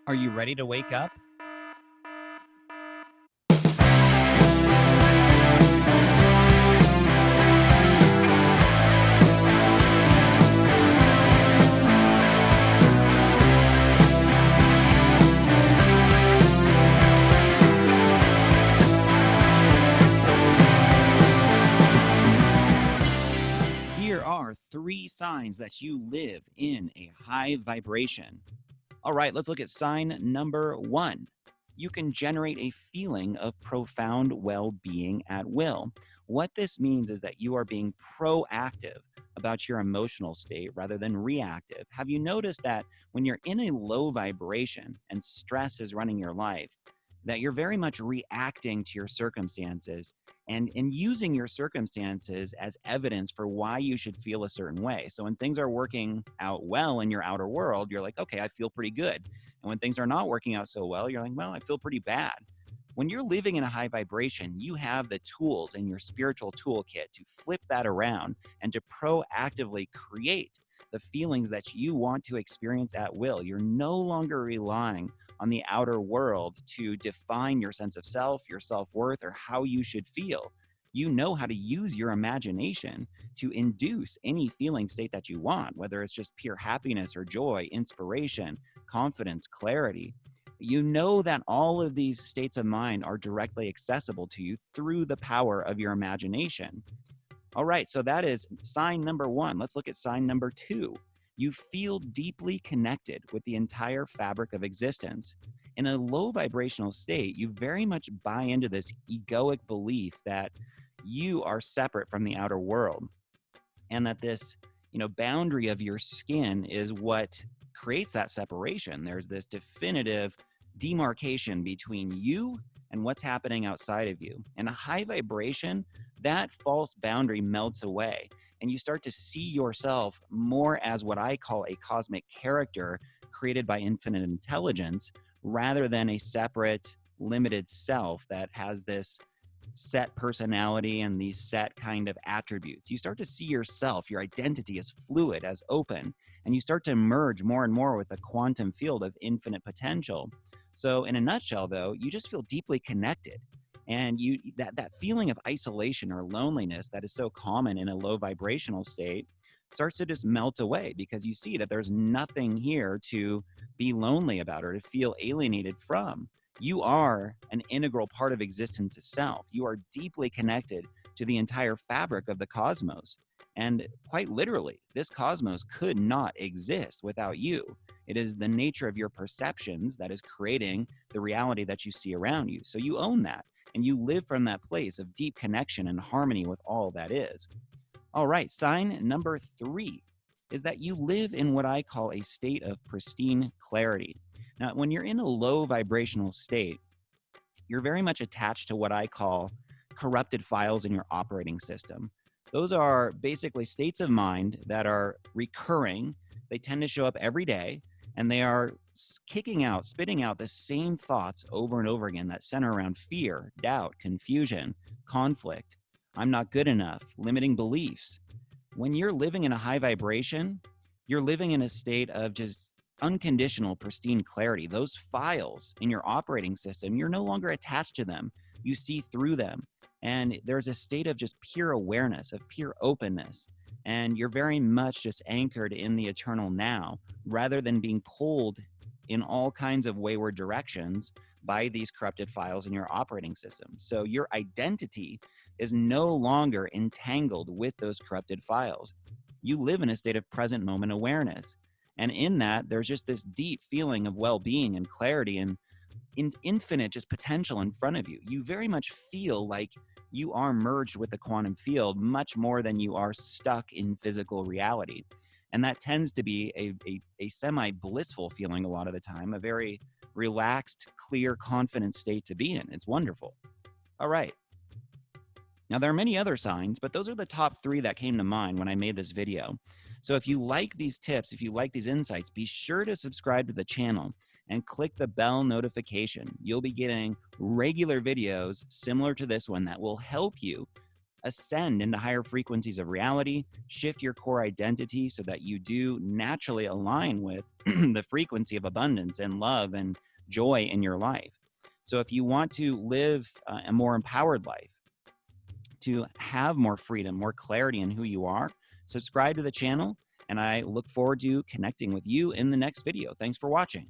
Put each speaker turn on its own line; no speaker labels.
Are you ready to wake up? Here are 3 signs that you live in a high vibration. All right, let's look at sign number 1. You can generate a feeling of profound well being at will. What this means is that you are being proactive about your emotional state rather than reactive. Have you noticed that when you're in a low vibration and stress is running your life, that you're very much reacting to your circumstances and in using your circumstances as evidence for why you should feel a certain way? So when things are working out well in your outer world, you're like, okay, I feel pretty good. And when things are not working out so well, you're like, well, I feel pretty bad. When you're living in a high vibration, you have the tools in your spiritual toolkit to flip that around and to proactively create the feelings that you want to experience at will. You're no longer relying on the outer world to define your sense of self, your self-worth, or how you should feel. You know how to use your imagination to induce any feeling state that you want, whether it's just pure happiness or joy, inspiration, confidence, clarity. You know that all of these states of mind are directly accessible to you through the power of your imagination. All right, so that is sign number 1. Let's look at sign number 2. You feel deeply connected with the entire fabric of existence. In a low vibrational state, you very much buy into this egoic belief that you are separate from the outer world and that this, boundary of your skin is what creates that separation. There's this definitive demarcation between you and what's happening outside of you. In a high vibration, that false boundary melts away and you start to see yourself more as what I call a cosmic character created by infinite intelligence rather than a separate, limited self that has this set personality and these set kind of attributes. You start to see yourself, your identity as fluid, as open, and you start to merge more and more with the quantum field of infinite potential. So in a nutshell, though, you just feel deeply connected. And that feeling of isolation or loneliness that is so common in a low vibrational state starts to just melt away because you see that there's nothing here to be lonely about or to feel alienated from. You are an integral part of existence itself. You are deeply connected to the entire fabric of the cosmos. And quite literally, this cosmos could not exist without you. It is the nature of your perceptions that is creating the reality that you see around you. So you own that, and you live from that place of deep connection and harmony with all that is. All right, sign number 3 is that you live in what I call a state of pristine clarity. Now, when you're in a low vibrational state, you're very much attached to what I call corrupted files in your operating system. Those are basically states of mind that are recurring. They tend to show up every day, and they are spitting out the same thoughts over and over again that center around fear, doubt, confusion, conflict, I'm not good enough, limiting beliefs. When you're living in a high vibration, you're living in a state of just unconditional, pristine clarity. Those files in your operating system, you're no longer attached to them. You see through them. And there's a state of just pure awareness, of pure openness. And you're very much just anchored in the eternal now, rather than being pulled in all kinds of wayward directions by these corrupted files in your operating system. So your identity is no longer entangled with those corrupted files. You live in a state of present moment awareness. And in that, there's just this deep feeling of well-being and clarity and infinite just potential in front of you. You very much feel like you are merged with the quantum field much more than you are stuck in physical reality. And that tends to be a semi-blissful feeling a lot of the time, a very relaxed, clear, confident state to be in. It's wonderful. All right. Now, there are many other signs, but those are the top 3 that came to mind when I made this video. So if you like these tips, if you like these insights, be sure to subscribe to the channel and click the bell notification. You'll be getting regular videos similar to this one that will help you ascend into higher frequencies of reality, shift your core identity so that you do naturally align with the frequency of abundance and love and joy in your life. So if you want to live a more empowered life, to have more freedom, more clarity in who you are, subscribe to the channel, and I look forward to connecting with you in the next video. Thanks for watching.